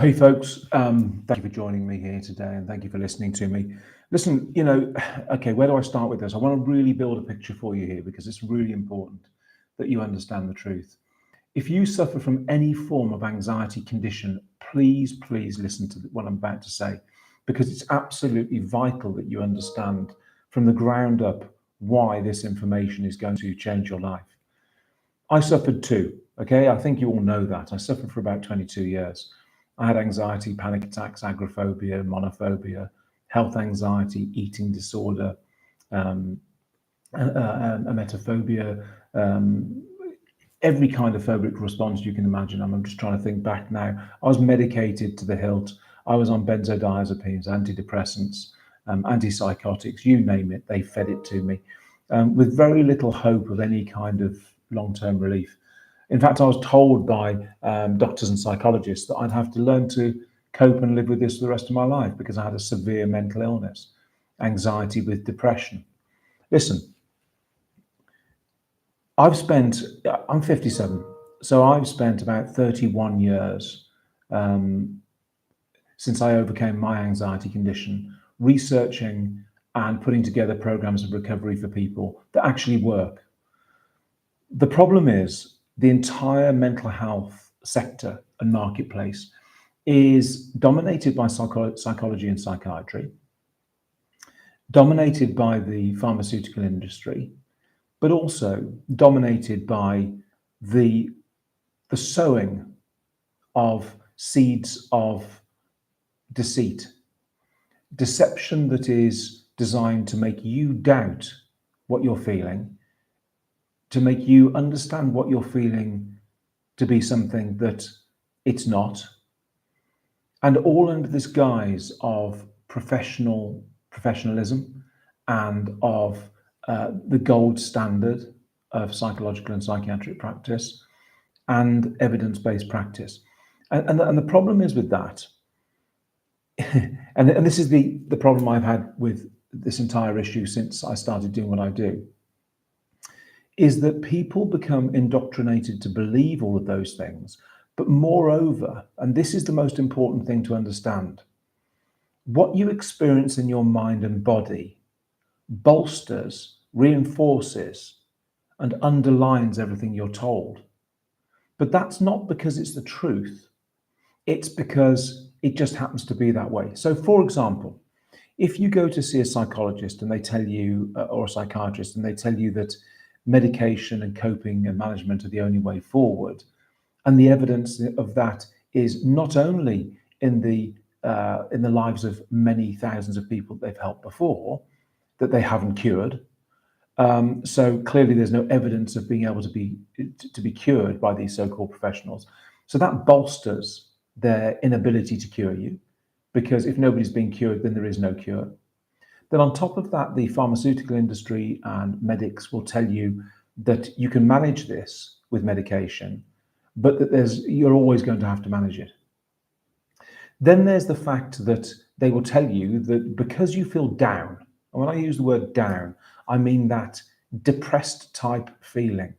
Hey, folks. Thank you for joining me here today, and thank you for listening to me. Listen, okay, where do I start with this? I want to really build a picture for you here because it's really important that you understand the truth. If you suffer from any form of anxiety condition, please listen to what I'm about to say because it's absolutely vital that you understand from the ground up why this information is going to change your life. I suffered too. Okay, I think you all know that. I suffered for about 22 years. I had anxiety, panic attacks, agoraphobia, monophobia, health anxiety, eating disorder, um, emetophobia, um, every kind of phobic response you can imagine. I'm just trying to think back now. I was medicated to the hilt. I was on benzodiazepines, antidepressants, antipsychotics, you name it, they fed it to me, with very little hope of any kind of long-term relief. In fact, I was told by doctors and psychologists that I'd have to learn to cope and live with this for the rest of my life because I had a severe mental illness, anxiety with depression. Listen, I'm 57, so I've spent about 31 years um, since I overcame my anxiety condition, researching and putting together programs of recovery for people that actually work. The problem is the entire mental health sector and marketplace is dominated by psychology and psychiatry, dominated by the pharmaceutical industry, but also dominated by the the sowing of seeds of deceit, deception that is designed to make you doubt what you're feeling, to make you understand what you're feeling to be something that it's not, and all under this guise of professionalism and of the gold standard of psychological and psychiatric practice and evidence-based practice. And the problem is with that, and this is the problem I've had with this entire issue since I started doing what I do, is that people become indoctrinated to believe all of those things. But moreover, and this is the most important thing to understand, what you experience in your mind and body bolsters, reinforces, and underlines everything you're told. But that's not because it's the truth, it's because it just happens to be that way. So, for example, if you go to see a psychologist and they tell you, or a psychiatrist, and they tell you that medication and coping and management are the only way forward, and the evidence of that is not only in the lives of many thousands of people they've helped before that they haven't cured. So clearly, there's no evidence of being able to be cured by these so-called professionals. So that bolsters their inability to cure you, because if nobody's being cured, then there is no cure. Then on top of that, the pharmaceutical industry and medics will tell you that you can manage this with medication, but that you're always going to have to manage it. Then there's the fact that they will tell you that because you feel down, and when I use the word down, I mean that depressed type feeling,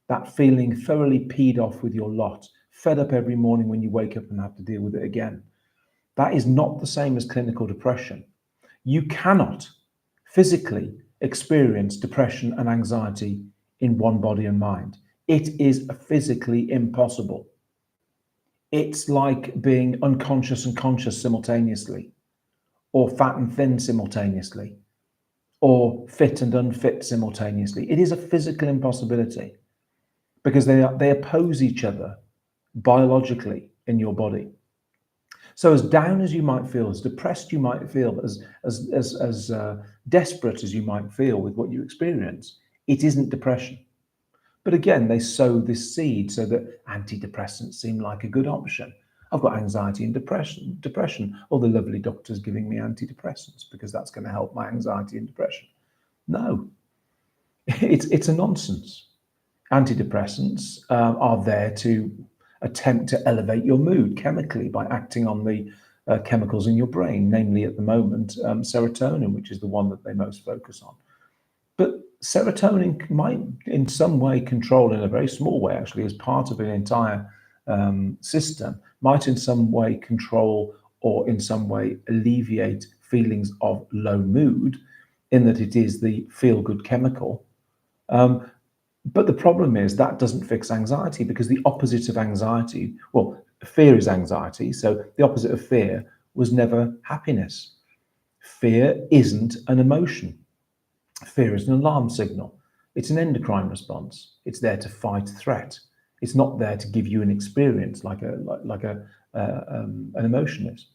that feeling thoroughly peed off with your lot, fed up every morning when you wake up and have to deal with it again. That is not the same as clinical depression. You cannot physically experience depression and anxiety in one body and mind. It is physically impossible. It's like being unconscious and conscious simultaneously, or fat and thin simultaneously, or fit and unfit simultaneously. It is a physical impossibility because they oppose each other biologically in your body. So as down as you might feel, as depressed you might feel, as desperate as you might feel with what you experience, it isn't depression. But again, they sow this seed so that antidepressants seem like a good option. I've got anxiety and depression. Oh, the lovely doctor's giving me antidepressants because that's going to help my anxiety and depression. No, it's a nonsense. Antidepressants are there to attempt to elevate your mood chemically by acting on the chemicals in your brain, namely at the moment serotonin, which is the one that they most focus on. But serotonin might, in some way, control, in a very small way, actually, as part of an entire system might in some way control or in some way alleviate feelings of low mood, in that it is the feel-good chemical. But the problem is that doesn't fix anxiety, because the opposite of anxiety, well, fear is anxiety. So the opposite of fear was never happiness. Fear isn't an emotion. Fear is an alarm signal. It's an endocrine response. It's there to fight threat. It's not there to give you an experience like an emotion is.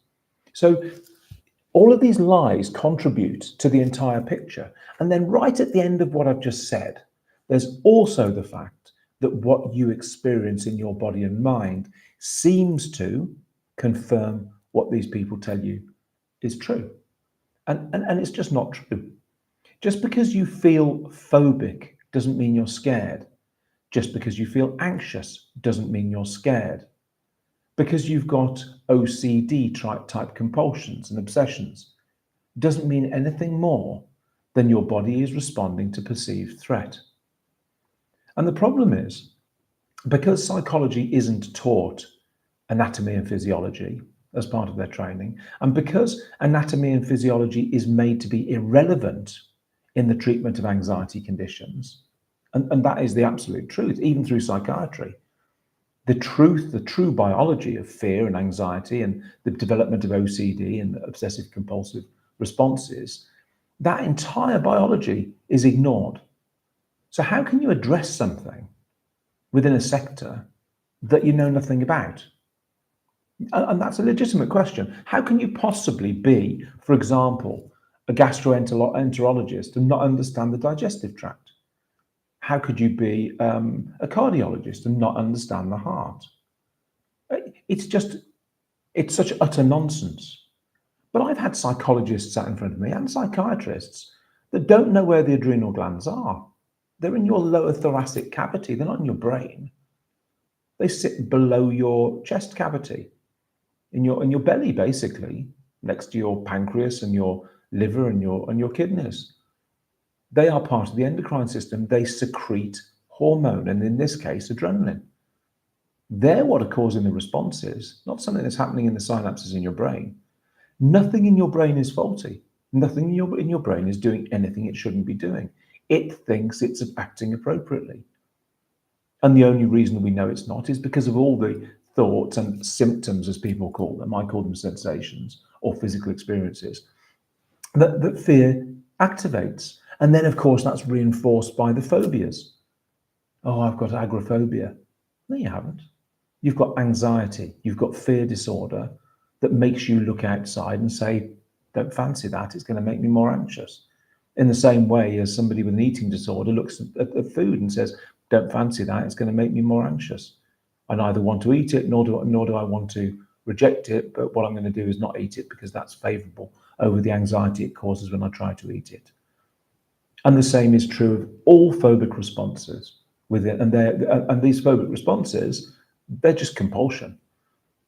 So all of these lies contribute to the entire picture. And then right at the end of what I've just said, there's also the fact that what you experience in your body and mind seems to confirm what these people tell you is true. And it's just not true. Just because you feel phobic doesn't mean you're scared. Just because you feel anxious doesn't mean you're scared. Because you've got OCD type compulsions and obsessions doesn't mean anything more than your body is responding to perceived threat. And the problem is, because psychology isn't taught anatomy and physiology as part of their training, and because anatomy and physiology is made to be irrelevant in the treatment of anxiety conditions, and that is the absolute truth, even through psychiatry, the true biology of fear and anxiety and the development of OCD and obsessive compulsive responses, that entire biology is ignored. So how can you address something within a sector that you know nothing about? And that's a legitimate question. How can you possibly be, for example, a gastroenterologist and not understand the digestive tract? How could you be a cardiologist and not understand the heart? It's such utter nonsense. But I've had psychologists sat in front of me and psychiatrists that don't know where the adrenal glands are. They're in your lower thoracic cavity. They're not in your brain. They sit below your chest cavity, in your belly, basically, next to your pancreas and your liver and your kidneys. They are part of the endocrine system. They secrete hormone, and in this case, adrenaline. They're what are causing the responses, not something that's happening in the synapses in your brain. Nothing in your brain is faulty. Nothing in your brain is doing anything it shouldn't be doing. It thinks it's acting appropriately. And the only reason we know it's not is because of all the thoughts and symptoms, as people call them. I call them sensations or physical experiences that fear activates. And then, of course, that's reinforced by the phobias. Oh, I've got agoraphobia. No, you haven't. You've got anxiety. You've got fear disorder that makes you look outside and say, don't fancy that. It's going to make me more anxious. In the same way as somebody with an eating disorder looks at food and says, don't fancy that. It's going to make me more anxious. I neither want to eat it, nor do I want to reject it. But what I'm going to do is not eat it because that's favorable over the anxiety it causes when I try to eat it. And the same is true of all phobic responses with it. And these phobic responses, they're just compulsion.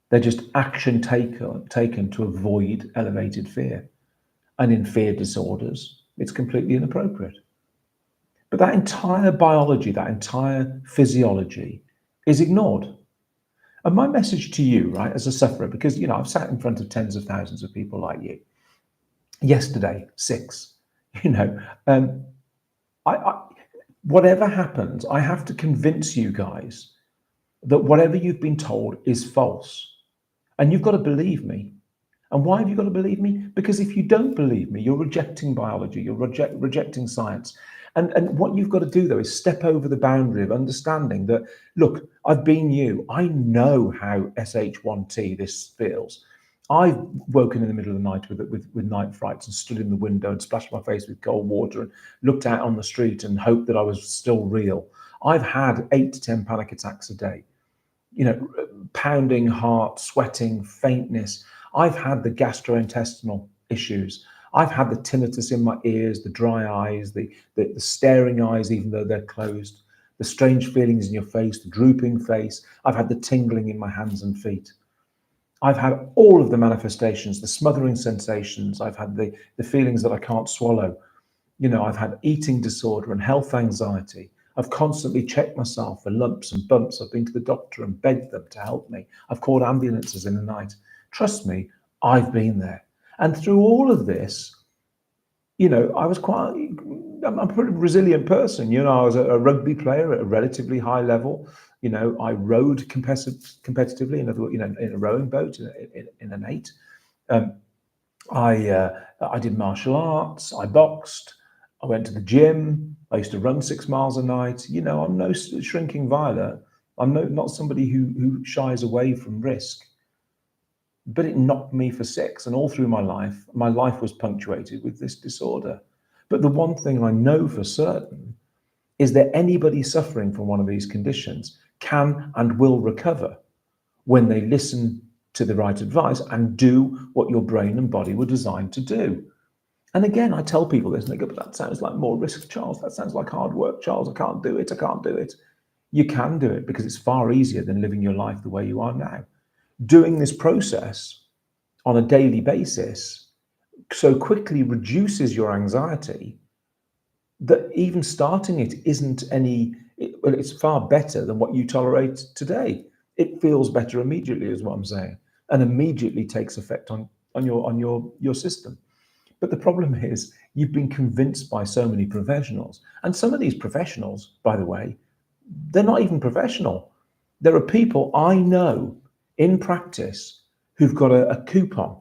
They're just action taken to avoid elevated fear. And in fear disorders, it's completely inappropriate. But that entire biology, that entire physiology is ignored. And my message to you, right, as a sufferer, because, I've sat in front of tens of thousands of people like you. Yesterday, 6, whatever happens, I have to convince you guys that whatever you've been told is false. And you've got to believe me. And why have you got to believe me? Because if you don't believe me, you're rejecting biology, you're rejecting science. And what you've got to do, though, is step over the boundary of understanding that, look, I've been you. I know how SH1T this feels. I've woken in the middle of the night with night frights and stood in the window and splashed my face with cold water and looked out on the street and hoped that I was still real. I've had 8 to 10 panic attacks a day. Pounding heart, sweating, faintness. I've had the gastrointestinal issues. I've had the tinnitus in my ears, the dry eyes, the staring eyes, even though they're closed, the strange feelings in your face, the drooping face. I've had the tingling in my hands and feet. I've had all of the manifestations, the smothering sensations. I've had the feelings that I can't swallow. I've had eating disorder and health anxiety. I've constantly checked myself for lumps and bumps. I've been to the doctor and begged them to help me. I've called ambulances in the night. Trust me, I've been there. And through all of this, I was I'm a pretty resilient person. I was a rugby player at a relatively high level. I rowed competitively, in other words, in a rowing boat, in an eight. I did martial arts. I boxed. I went to the gym. I used to run 6 miles a night. I'm no shrinking violet. I'm not somebody who shies away from risk. But it knocked me for 6, and all through my life was punctuated with this disorder. But the one thing I know for certain is that anybody suffering from one of these conditions can and will recover when they listen to the right advice and do what your brain and body were designed to do. And again, I tell people this, and they go, but that sounds like more risk, Charles. That sounds like hard work, Charles. I can't do it. You can do it because it's far easier than living your life the way you are now. Doing this process on a daily basis so quickly reduces your anxiety that even starting it it's far better than what you tolerate today. It feels better immediately, is what I'm saying, and immediately takes effect on your system. But the problem is you've been convinced by so many professionals, and some of these professionals, by the way, they're not even professional. There are people I know in practice who've got a coupon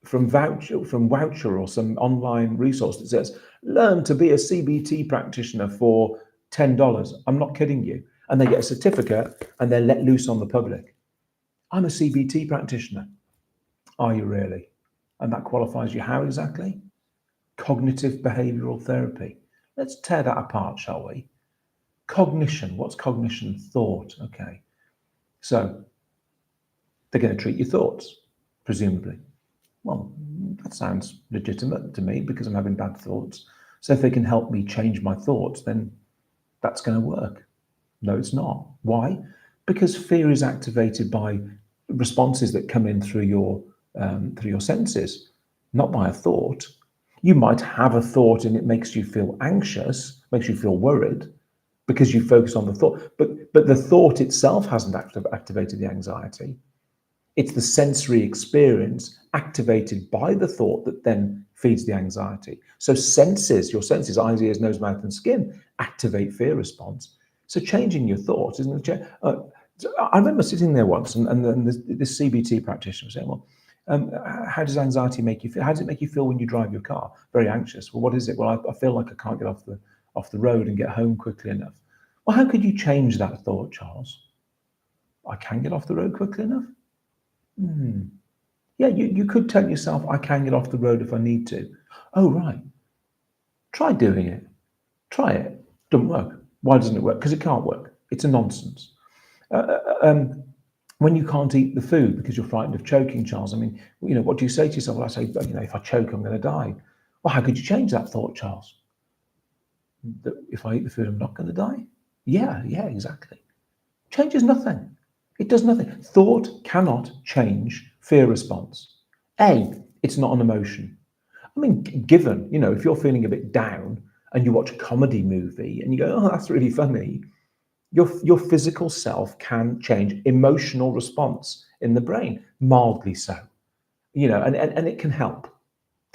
from Voucher or some online resource that says, learn to be a CBT practitioner for $10. I'm not kidding you. And they get a certificate and they're let loose on the public. I'm a CBT practitioner. Are you really? And that qualifies you how exactly? Cognitive behavioral therapy. Let's tear that apart, shall we? Cognition. What's cognition? Thought. Okay. So they're going to treat your thoughts, presumably. Well, that sounds legitimate to me because I'm having bad thoughts. So if they can help me change my thoughts, then that's going to work. No, it's not. Why? Because fear is activated by responses that come in through your senses, not by a thought. You might have a thought and it makes you feel anxious, makes you feel worried because you focus on the thought. But the thought itself hasn't activated the anxiety. It's the sensory experience activated by the thought that then feeds the anxiety. So your senses, eyes, ears, nose, mouth, and skin, activate fear response. So changing your thoughts isn't a I remember sitting there once, and then this CBT practitioner was saying, well, how does anxiety make you feel? How does it make you feel when you drive your car? Very anxious. Well, what is it? Well, I feel like I can't get off the road and get home quickly enough. Well, how could you change that thought, Charles? I can get off the road quickly enough? Yeah, you could tell yourself, I can get off the road if I need to. Oh, right. Try doing it. Try it. Doesn't work. Why doesn't it work? Because it can't work. It's a nonsense. When you can't eat the food because you're frightened of choking, Charles, I mean, what do you say to yourself? Well, I say, if I choke, I'm going to die. Well, how could you change that thought, Charles? That if I eat the food, I'm not going to die? Yeah, exactly. Changes nothing. It does nothing. Thought cannot change fear response. It's not an emotion. I mean, given, if you're feeling a bit down and you watch a comedy movie and you go, oh, that's really funny, your physical self can change emotional response in the brain, mildly so. And it can help.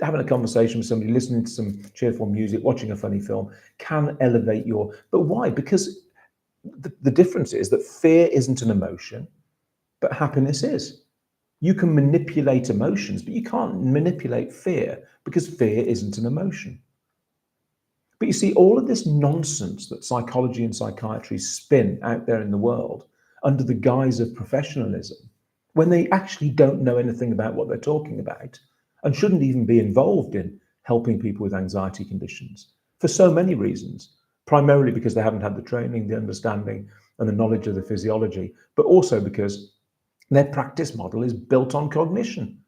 Having a conversation with somebody, listening to some cheerful music, watching a funny film can elevate but why? Because the difference is that fear isn't an emotion, but happiness is. You can manipulate emotions, but you can't manipulate fear because fear isn't an emotion. But you see, all of this nonsense that psychology and psychiatry spin out there in the world under the guise of professionalism, when they actually don't know anything about what they're talking about and shouldn't even be involved in helping people with anxiety conditions for so many reasons, primarily because they haven't had the training, the understanding, and the knowledge of the physiology, but also because their practice model is built on cognition,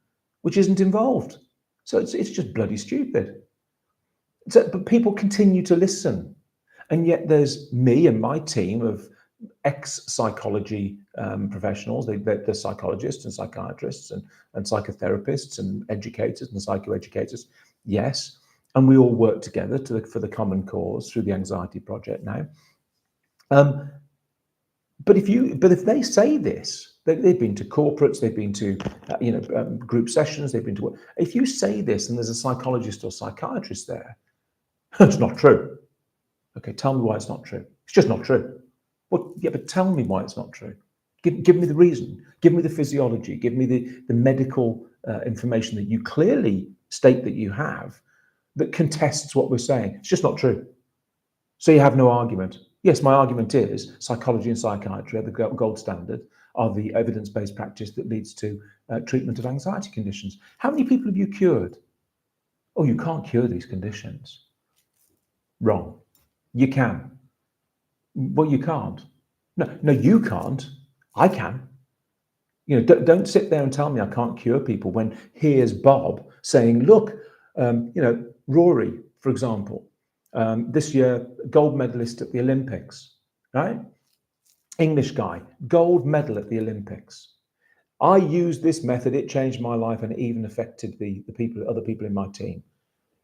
which isn't involved. So it's just bloody stupid. But people continue to listen. And yet there's me and my team of ex-psychology professionals. They're psychologists and psychiatrists and psychotherapists and educators and psychoeducators. Yes. And we all work together for the common cause through the Anxiety Project now. Um, but if they say this, they've been to corporates, they've been to group sessions, they've been to. If you say this and there's a psychologist or psychiatrist there, it's not true. Okay, tell me why it's not true. It's just not true. Well, yeah, but tell me why it's not true. Give me the reason. Give me the physiology. Give me the medical information that you clearly state that you have that contests what we're saying. It's just not true. So you have no argument. Yes, my argument is psychology and psychiatry are the gold standard, are the evidence-based practice that leads to treatment of anxiety conditions. How many people have you cured? Oh, you can't cure these conditions. Wrong. You can. Well, you can't. No, you can't. I can. Don't sit there and tell me I can't cure people when here's Bob saying, look, Rory, for example, this year, gold medalist at the Olympics, right? English guy, gold medal at the Olympics. I used this method, it changed my life and it even affected the other people in my team.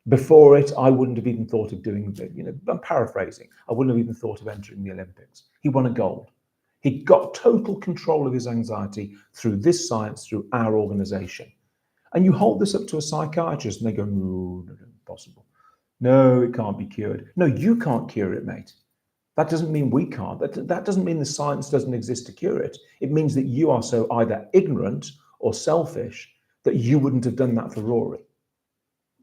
Before it, I wouldn't have even thought of doing it. I'm paraphrasing. I wouldn't have even thought of entering the Olympics. He won a gold. He got total control of his anxiety through this science, through our organization. And you hold this up to a psychiatrist and they go, no, impossible. No, it can't be cured. No, you can't cure it, mate. That doesn't mean we can't. That doesn't mean the science doesn't exist to cure it. It means that you are so either ignorant or selfish that you wouldn't have done that for Rory.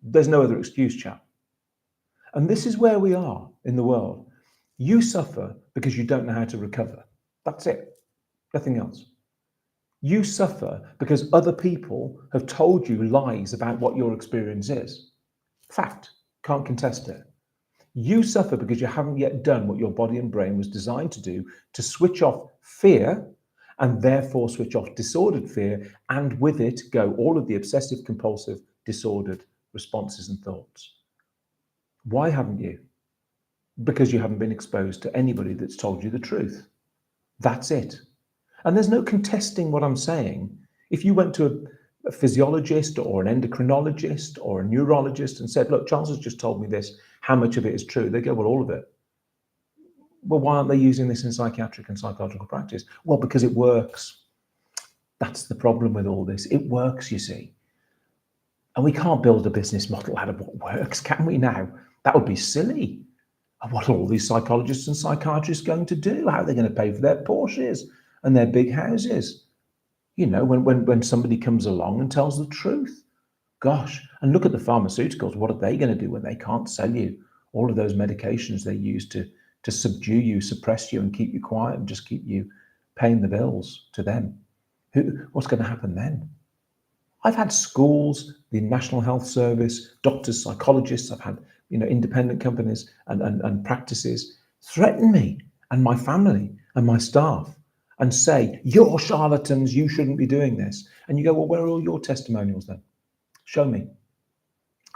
There's no other excuse, chap. And this is where we are in the world. You suffer because you don't know how to recover. That's it. Nothing else. You suffer because other people have told you lies about what your experience is. Fact. Can't contest it. You suffer because you haven't yet done what your body and brain was designed to do, to switch off fear and therefore switch off disordered fear, and with it go all of the obsessive compulsive disordered responses and thoughts. Why haven't you? Because you haven't been exposed to anybody that's told you the truth. That's it. And there's no contesting what I'm saying. If you went to a physiologist or an endocrinologist or a neurologist and said, look, Charles has just told me this, how much of it is true? They go, well, all of it. Well, why aren't they using this in psychiatric and psychological practice? Well, because it works. That's the problem with all this. It works, you see. And we can't build a business model out of what works, can we now? That would be silly. And what are all these psychologists and psychiatrists going to do? How are they going to pay for their Porsches and their big houses? When somebody comes along and tells the truth. Gosh, and look at the pharmaceuticals. What are they going to do when they can't sell you all of those medications they use to subdue you, suppress you, and keep you quiet and just keep you paying the bills to them? What's going to happen then? I've had schools, the National Health Service, doctors, psychologists, I've had independent companies and practices threaten me and my family and my staff and say, you're charlatans, you shouldn't be doing this. And you go, well, where are all your testimonials then? Show me.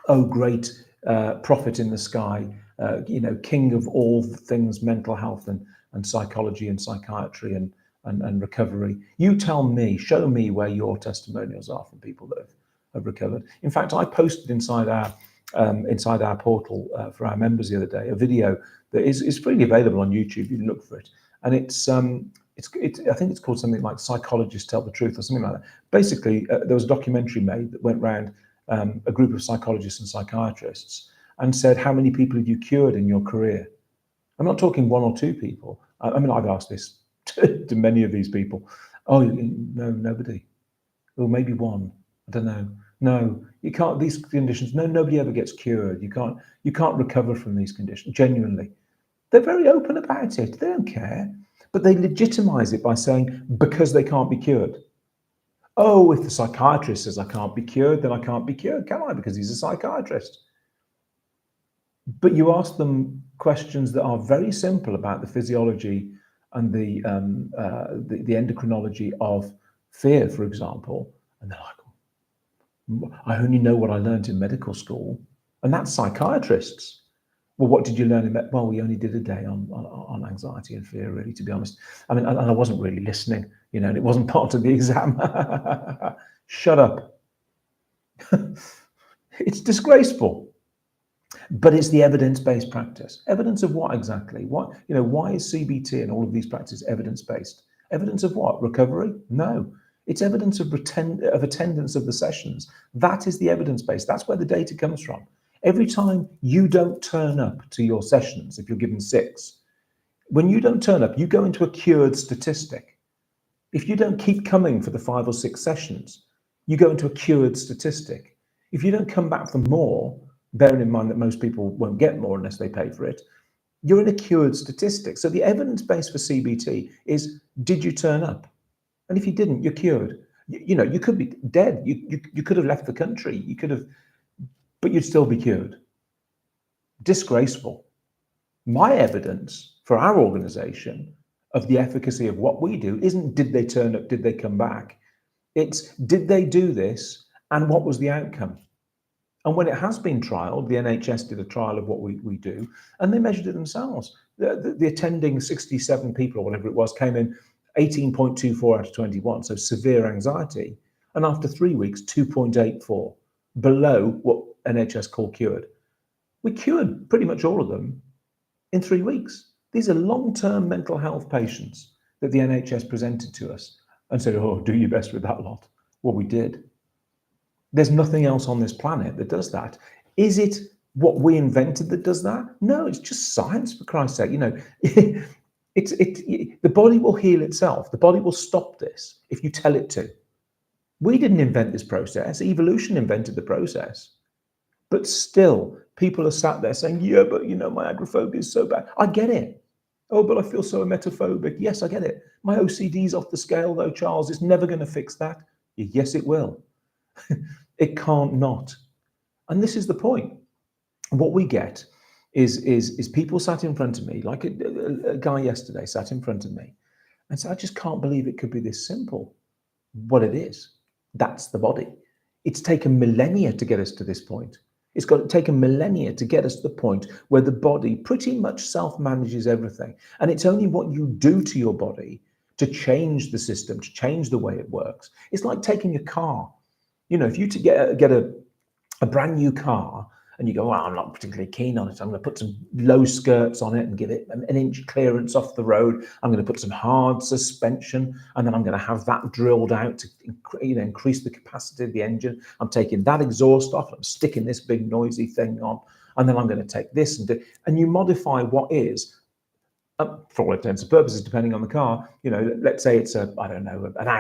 Oh, great prophet in the sky, king of all things mental health and psychology and psychiatry and recovery. You tell me, show me where your testimonials are from people that have recovered. In fact, I posted inside our portal for our members the other day a video that is freely available on YouTube. You can look for it, and I think it's called something like "Psychologists Tell the Truth" or something like that. Basically, there was a documentary made that went around a group of psychologists and psychiatrists and said, how many people have you cured in your career? I'm not talking one or two people. I mean, I've asked this to many of these people. Oh, no, nobody. Or maybe one. I don't know. No, you can't. These conditions. No, nobody ever gets cured. You can't recover from these conditions. Genuinely, they're very open about it. They don't care, but they legitimize it by saying because they can't be cured. Oh, if the psychiatrist says I can't be cured, then I can't be cured, can I? Because he's a psychiatrist. But you ask them questions that are very simple about the physiology and the endocrinology of fear, for example, and they're like, I only know what I learned in medical school, and that's psychiatrists. Well, what did you learn in that? Well, we only did a day on anxiety and fear, really, to be honest. I mean, and I wasn't really listening, and it wasn't part of the exam. Shut up. It's disgraceful. But it's the evidence-based practice. Evidence of what exactly? Why is CBT and all of these practices evidence-based? Evidence of what? Recovery? No. It's evidence of attendance of the sessions. That is the evidence base. That's where the data comes from. Every time you don't turn up to your sessions, if you're given 6, when you don't turn up, you go into a cured statistic. If you don't keep coming for the 5 or 6 sessions, you go into a cured statistic. If you don't come back for more, bearing in mind that most people won't get more unless they pay for it, you're in a cured statistic. So the evidence base for CBT is, did you turn up? And if you didn't, you're cured. You could be dead. You could have left the country. You could have, but you'd still be cured. Disgraceful. My evidence for our organization of the efficacy of what we do isn't did they turn up, did they come back? It's did they do this and what was the outcome? And when it has been trialed, the NHS did a trial of what we do, and they measured it themselves. The attending 67 people or whatever it was came in 18.24 out of 21, so severe anxiety. And after 3 weeks, 2.84, below what NHS call cured. We cured pretty much all of them in 3 weeks. These are long-term mental health patients that the NHS presented to us and said, oh, do your best with that lot. Well, we did. There's nothing else on this planet that does that. Is it what we invented that does that? No, it's just science, for Christ's sake. The body will heal itself. The body will stop this if you tell it to. We didn't invent this process. Evolution invented the process. But still, people are sat there saying, yeah, but my agoraphobia is so bad. I get it. Oh, but I feel so emetophobic. Yes, I get it. My OCD's off the scale, though, Charles. It's never going to fix that. Yes, it will. It can't not. And this is the point. What we get is people sat in front of me, like a guy yesterday sat in front of me and said, I just can't believe it could be this simple. Well, it is. That's the body. It's taken millennia to get us to this point. It's got taken millennia to get us to the point where the body pretty much self-manages everything. And it's only what you do to your body to change the system, to change the way it works. It's like taking a car. If you get a brand new car and you go, well, I'm not particularly keen on it. I'm going to put some low skirts on it and give it an inch clearance off the road. I'm going to put some hard suspension, and then I'm going to have that drilled out to increase the capacity of the engine. I'm taking that exhaust off. I'm sticking this big noisy thing on, and then I'm going to take this and you modify what is. For all intents and purposes, depending on the car, let's say it's an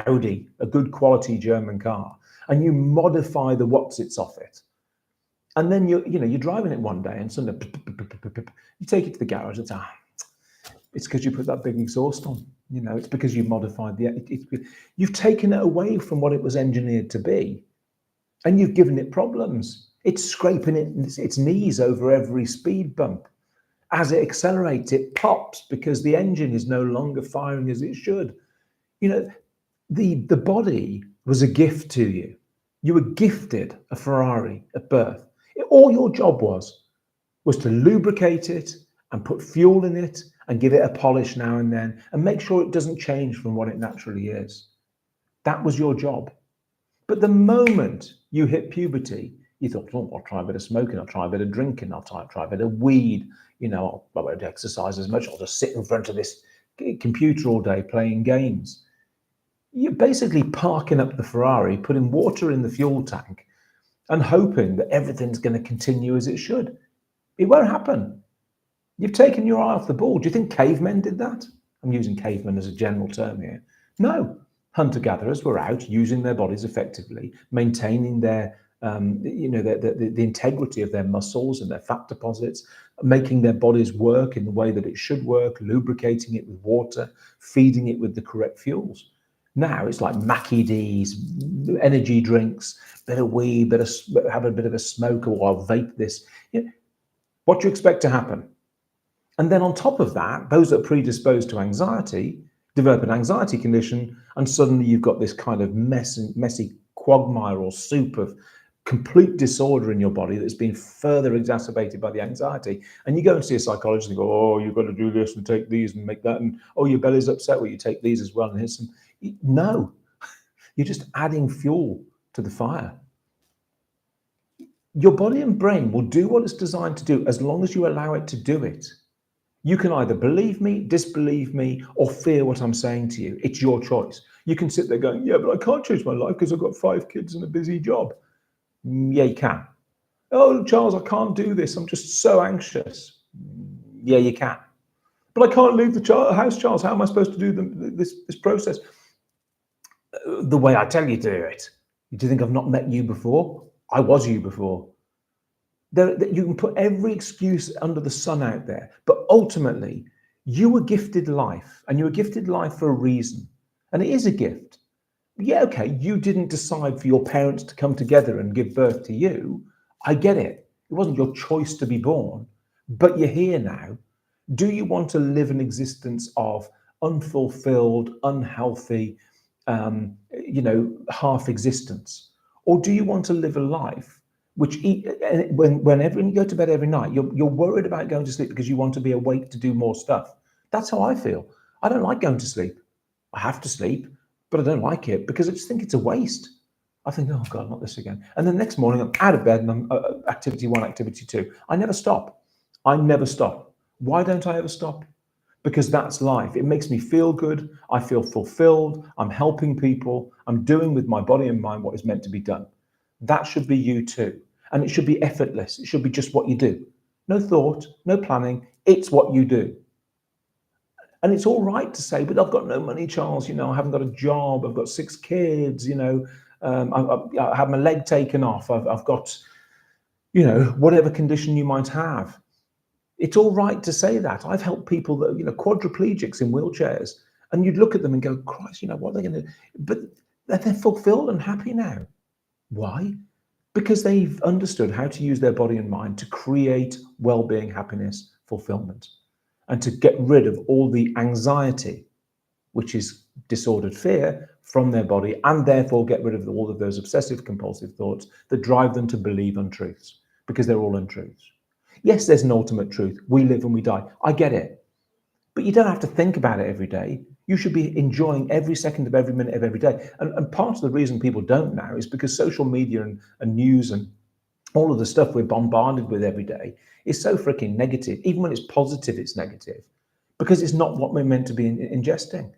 Audi, a good quality German car, and you modify the what's-its off it. And then you're driving it one day and suddenly you take it to the garage and say, it's because you put that big exhaust on. It's because you modified you've taken it away from what it was engineered to be, and you've given it problems. It's scraping its knees over every speed bump. As it accelerates, it pops because the engine is no longer firing as it should. The body was a gift to you. You were gifted a Ferrari at birth. All your job was to lubricate it and put fuel in it and give it a polish now and then and make sure it doesn't change from what it naturally is. That was your job. But the moment you hit puberty, you thought, oh, I'll try a bit of smoking, I'll try a bit of drinking, I'll try a bit of weed, I won't exercise as much, I'll just sit in front of this computer all day playing games. You're basically parking up the Ferrari, putting water in the fuel tank and hoping that everything's going to continue as it should. It won't happen. You've taken your eye off the ball. Do you think cavemen did that? I'm using cavemen as a general term here. No. Hunter-gatherers were out using their bodies effectively, maintaining their the integrity of their muscles and their fat deposits, making their bodies work in the way that it should work, lubricating it with water, feeding it with the correct fuels. Now it's like Mackie D's, energy drinks, bit of weed, have a bit of a smoke, or I'll vape this. What do you expect to happen? And then on top of that, those that are predisposed to anxiety develop an anxiety condition, and suddenly you've got this kind of messy quagmire or soup of complete disorder in your body that's been further exacerbated by the anxiety. And you go and see a psychologist and go, oh, you've got to do this and take these and make that, and oh, your belly's upset, well, you take these as well, and here's some. No, you're just adding fuel to the fire. Your body and brain will do what it's designed to do as long as you allow it to do it. You can either believe me, disbelieve me, or fear what I'm saying to you. It's your choice. You can sit there going, yeah, but I can't change my life because I've got 5 kids and a busy job. Yeah, you can. Oh, Charles, I can't do this. I'm just so anxious. Yeah, you can. But I can't leave the house, Charles. How am I supposed to do this process? The way I tell you to do it. Do you think I've not met you before? I was you before. You can put every excuse under the sun out there, but ultimately, you were gifted life, and you were gifted life for a reason. And it is a gift. Yeah, okay, you didn't decide for your parents to come together and give birth to you. I get it. It wasn't your choice to be born, but you're here now. Do you want to live an existence of unfulfilled, unhealthy, half existence? Or do you want to live a life which, whenever you go to bed every night, you're worried about going to sleep because you want to be awake to do more stuff? That's how I feel. I don't like going to sleep. I have to sleep, but I don't like it because I just think it's a waste. I think, oh God, not this again. And the next morning I'm out of bed and I'm activity 1, activity 2. I never stop. I never stop. Why don't I ever stop? Because that's life. It makes me feel good. I feel fulfilled. I'm helping people. I'm doing with my body and mind what is meant to be done. That should be you too. And it should be effortless. It should be just what you do. No thought, no planning. It's what you do. And it's all right to say, but I've got no money, Charles. I haven't got a job. I've got 6 kids. I had my leg taken off. I've got, whatever condition you might have. It's all right to say that. I've helped people that, quadriplegics in wheelchairs, and you'd look at them and go, Christ, what are they going to do? But they're fulfilled and happy now. Why? Because they've understood how to use their body and mind to create well-being, happiness, fulfillment, and to get rid of all the anxiety, which is disordered fear, from their body, and therefore get rid of all of those obsessive compulsive thoughts that drive them to believe untruths, because they're all untruths. Yes, there's an ultimate truth. We live and we die. I get it. But you don't have to think about it every day. You should be enjoying every second of every minute of every day. And part of the reason people don't now is because social media and news and all of the stuff we're bombarded with every day is so freaking negative. Even when it's positive, it's negative because it's not what we're meant to be ingesting.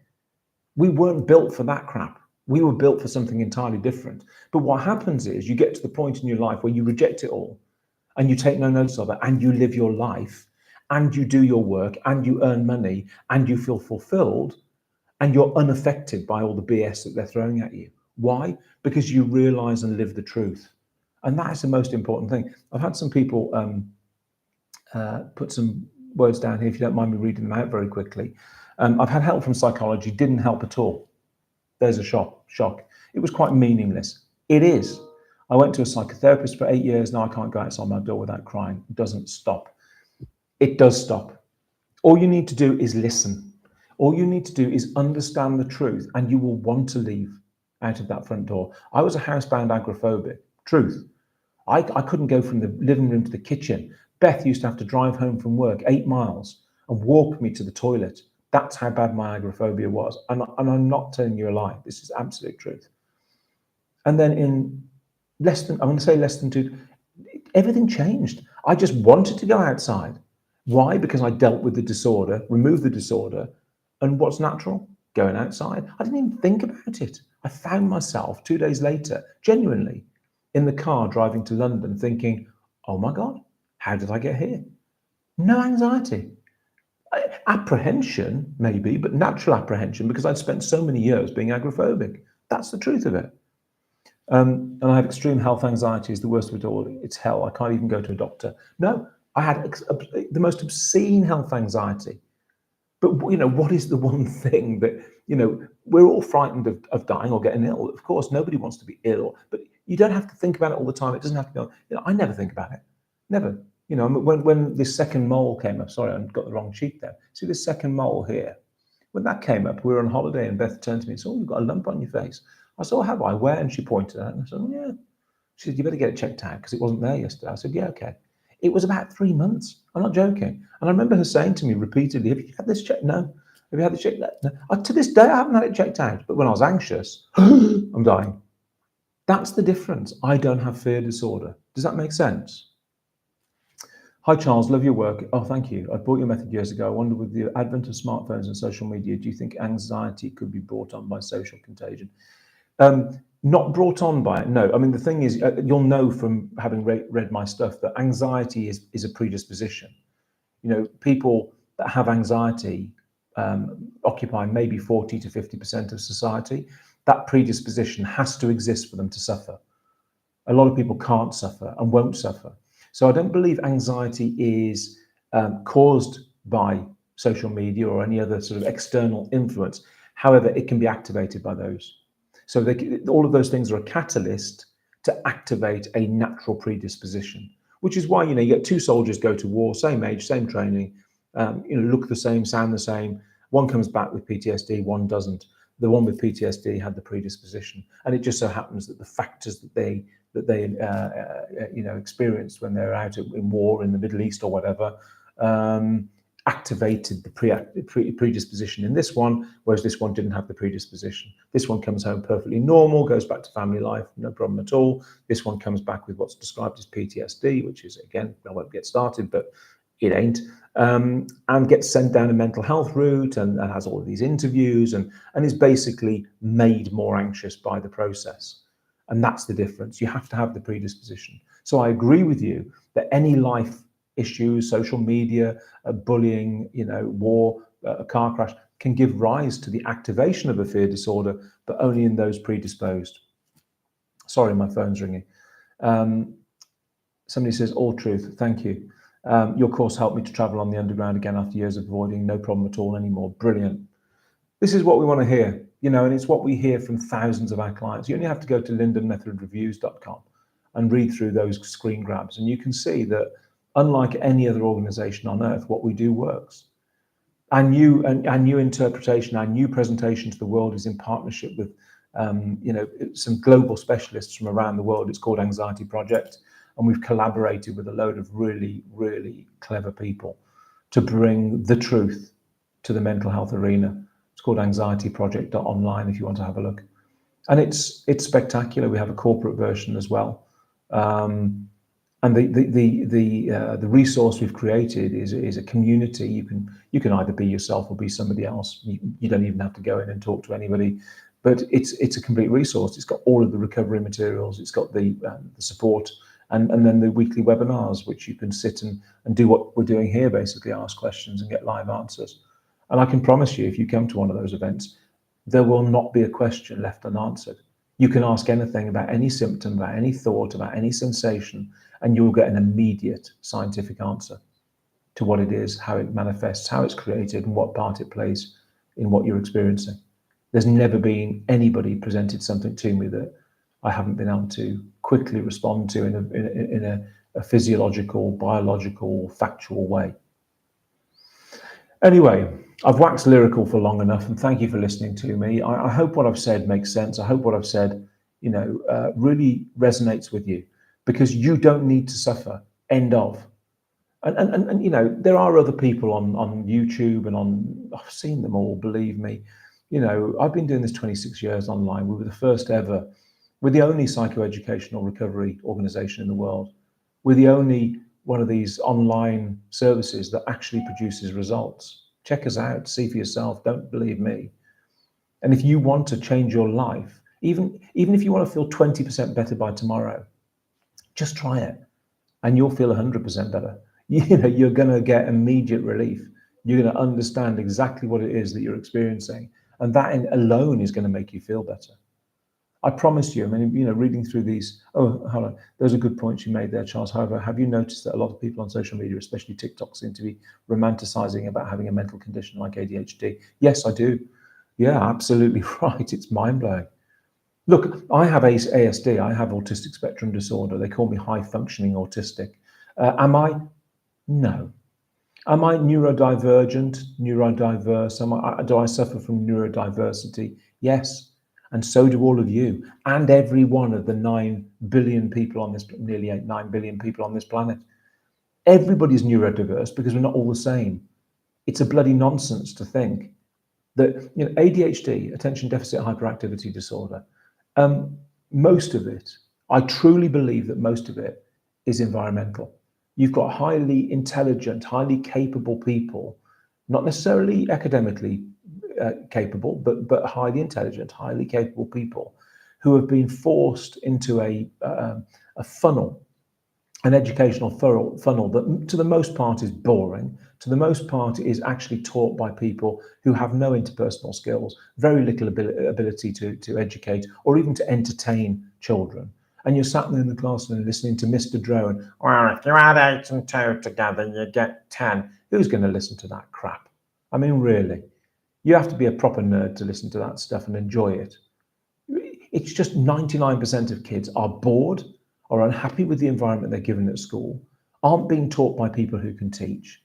We weren't built for that crap. We were built for something entirely different. But what happens is you get to the point in your life where you reject it all and you take no notice of it and you live your life and you do your work and you earn money and you feel fulfilled and you're unaffected by all the BS that they're throwing at you. Why? Because you realize and live the truth. And that is the most important thing. I've had some people put some words down here, if you don't mind me reading them out very quickly. I've had help from psychology, didn't help at all. There's a shock. It was quite meaningless. It is. I went to a psychotherapist for 8 years. Now I can't go outside my door without crying. It doesn't stop. It does stop. All you need to do is listen. All you need to do is understand the truth, and you will want to leave out of that front door. I was a housebound agoraphobic. Truth. I couldn't go from the living room to the kitchen. Beth used to have to drive home from work 8 miles and walk me to the toilet. That's how bad my agoraphobia was. And I'm not telling you a lie. This is absolute truth. And then in less than 2, everything changed. I just wanted to go outside. Why? Because I dealt with the disorder, removed the disorder. And what's natural? Going outside. I didn't even think about it. I found myself 2 days later, genuinely, in the car driving to London thinking, oh my God, how did I get here? No anxiety. Apprehension, maybe, but natural apprehension because I'd spent so many years being agoraphobic. That's the truth of it. And I have extreme health anxiety, is the worst of it all. It's hell. I can't even go to a doctor. No, I had the most obscene health anxiety. But, what is the one thing that, we're all frightened of dying or getting ill. Of course, nobody wants to be ill, but you don't have to think about it all the time. It doesn't have to be, I never think about it. Never. When this second mole came up, sorry, I got the wrong cheek there. See this second mole here? When that came up, we were on holiday and Beth turned to me and said, oh, you've got a lump on your face. I said, oh, have I? Where? And she pointed at it and I said, oh, yeah. She said, you better get it checked out because it wasn't there yesterday. I said, yeah, okay. It was about 3 months. I'm not joking. And I remember her saying to me repeatedly, have you had this checked? No. Have you had this checked? No. To this day, I haven't had it checked out. But when I was anxious, I'm dying. That's the difference. I don't have fear disorder. Does that make sense? Hi, Charles. Love your work. Oh, thank you. I bought your method years ago. I wonder, with the advent of smartphones and social media, do you think anxiety could be brought on by social contagion? Not brought on by it, no. I mean, the thing is, you'll know from having read my stuff that anxiety is a predisposition. You know, people that have anxiety occupy maybe 40 to 50% of society. That predisposition has to exist for them to suffer. A lot of people can't suffer and won't suffer. So I don't believe anxiety is caused by social media or any other sort of external influence. However, it can be activated by those. So all of those things are a catalyst to activate a natural predisposition, which is why, you know, you get two soldiers go to war, same age, same training, you know, look the same, sound the same. One comes back with PTSD, one doesn't. The one with PTSD had the predisposition, and it just so happens that the factors that they you know, experienced when they're out in war in the Middle East or whatever, activated the predisposition in this one, whereas this one didn't have the predisposition. This one comes home perfectly normal, goes back to family life, no problem at all. This one comes back with what's described as PTSD, which is, again, I won't get started, but it ain't, and gets sent down a mental health route and has all of these interviews and is basically made more anxious by the process. And that's the difference. You have to have the predisposition. So I agree with you that any life issues, social media, bullying, you know, war, a car crash, can give rise to the activation of a fear disorder, but only in those predisposed. Sorry, my phone's ringing. Somebody says, all truth, thank you. Your course helped me to travel on the underground again after years of avoiding, no problem at all anymore. Brilliant. This is what we want to hear, you know, and it's what we hear from thousands of our clients. You only have to go to lindenmethodreviews.com and read through those screen grabs, and you can see that, unlike any other organization on earth, what we do works. Our new interpretation, our new presentation to the world is in partnership with, you know, some global specialists from around the world. It's called Anxiety Project, and we've collaborated with a load of really, really clever people to bring the truth to the mental health arena. It's called anxietyproject.online if you want to have a look. And it's spectacular. We have a corporate version as well. And the resource we've created is a community. You can either be yourself or be somebody else. You don't even have to go in and talk to anybody. But it's a complete resource. It's got all of the recovery materials. It's got the support, and then the weekly webinars, which you can sit and do what we're doing here, basically ask questions and get live answers. And I can promise you, if you come to one of those events, there will not be a question left unanswered. You can ask anything about any symptom, about any thought, about any sensation, and you'll get an immediate scientific answer to what it is, how it manifests, how it's created, and what part it plays in what you're experiencing. There's never been anybody presented something to me that I haven't been able to quickly respond to in a physiological, biological, factual way. Anyway, I've waxed lyrical for long enough, and thank you for listening to me. I hope what I've said makes sense. I hope what I've said, you know, really resonates with you, because you don't need to suffer. End of. And you know, there are other people on YouTube and I've seen them all, believe me. You know, I've been doing this 26 years online. We were the first ever, we're the only psychoeducational recovery organization in the world. We're the only one of these online services that actually produces results. Check us out, see for yourself, don't believe me. And if you want to change your life, even if you want to feel 20% better by tomorrow, just try it and you'll feel 100% better. You know, you're going to get immediate relief. You're going to understand exactly what it is that you're experiencing. And that alone is going to make you feel better. I promise you. I mean, you know, reading through these, oh, hold on, those are good points you made there, Charles. However, have you noticed that a lot of people on social media, especially TikTok, seem to be romanticizing about having a mental condition like ADHD? Yes, I do. Yeah, absolutely right. It's mind-blowing. Look, I have ASD. I have autistic spectrum disorder. They call me high-functioning autistic. Am I? No. Am I neurodivergent, neurodiverse? Do I suffer from neurodiversity? Yes. And so do all of you, and every one of the 9 billion people on this, nearly 9 billion people on this planet. Everybody's neurodiverse because we're not all the same. It's a bloody nonsense to think that, you know, ADHD, attention deficit hyperactivity disorder, most of it, I truly believe that most of it is environmental. You've got highly intelligent, highly capable people, not necessarily academically capable, but highly intelligent, highly capable people who have been forced into a funnel, an educational funnel that to the most part is boring, to the most part is actually taught by people who have no interpersonal skills, very little ability to educate or even to entertain children. And you're sat there in the classroom listening to Mr. Drone, well, if you add 8 and 2 together, you get 10. Who's going to listen to that crap? I mean, really, you have to be a proper nerd to listen to that stuff and enjoy it. It's just 99% of kids are bored, are unhappy with the environment they're given at school, aren't being taught by people who can teach.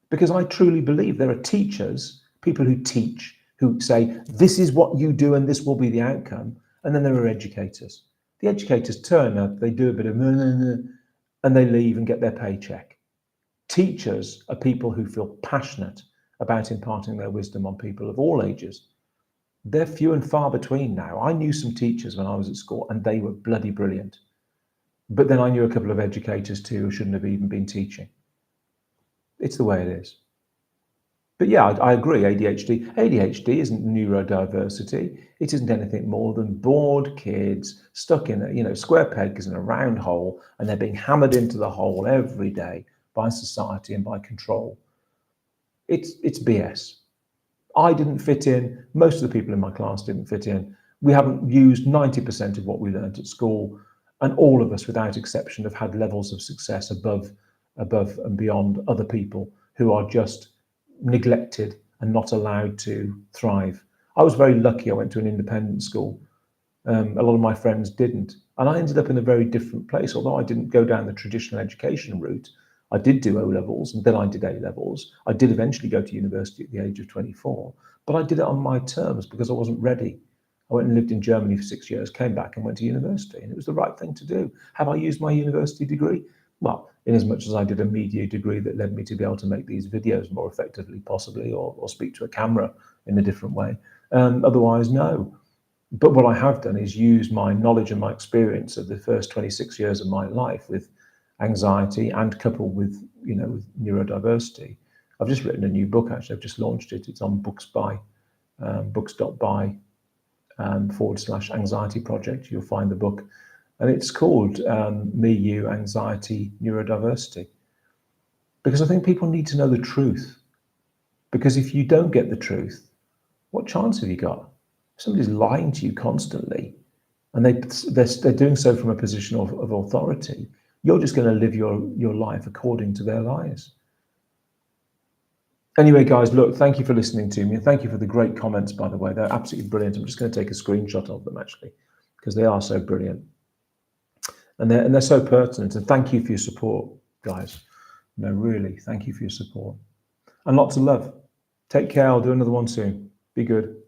Because I truly believe there are teachers, people who teach, who say, this is what you do and this will be the outcome. And then there are educators. The educators turn up, they do a bit of and they leave and get their paycheck. Teachers are people who feel passionate about imparting their wisdom on people of all ages. They're few and far between now. I knew some teachers when I was at school and they were bloody brilliant. But then I knew a couple of educators too who shouldn't have even been teaching. It's the way it is. But yeah, I agree, ADHD. ADHD isn't neurodiversity. It isn't anything more than bored kids stuck in a square pegs in a round hole, and they're being hammered into the hole every day by society and by control. It's BS. I didn't fit in. Most of the people in my class didn't fit in. We haven't used 90% of what we learned at school, and all of us, without exception, have had levels of success above and beyond other people who are just neglected and not allowed to thrive. I was very lucky. I went to an independent school. A lot of my friends didn't. And I ended up in a very different place. Although I didn't go down the traditional education route, I did do O-levels and then I did A-levels. I did eventually go to university at the age of 24, but I did it on my terms because I wasn't ready. I went and lived in Germany for 6 years, came back and went to university, and it was the right thing to do. Have I used my university degree? Well, in as much as I did a media degree that led me to be able to make these videos more effectively, possibly, or speak to a camera in a different way. Otherwise, no. But what I have done is use my knowledge and my experience of the first 26 years of my life with anxiety and coupled with, with neurodiversity. I've just written a new book, actually. I've just launched it. It's on books.by /anxiety project. You'll find the book. And it's called Me, You, Anxiety, Neurodiversity. Because I think people need to know the truth. Because if you don't get the truth, what chance have you got? If somebody's lying to you constantly, and they're doing so from a position of authority, you're just going to live your life according to their lies. Anyway, guys, look, thank you for listening to me. And thank you for the great comments, by the way. They're absolutely brilliant. I'm just going to take a screenshot of them, actually, because they are so brilliant. And they're so pertinent. And thank you for your support, guys. Really, thank you for your support. And lots of love. Take care. I'll do another one soon. Be good.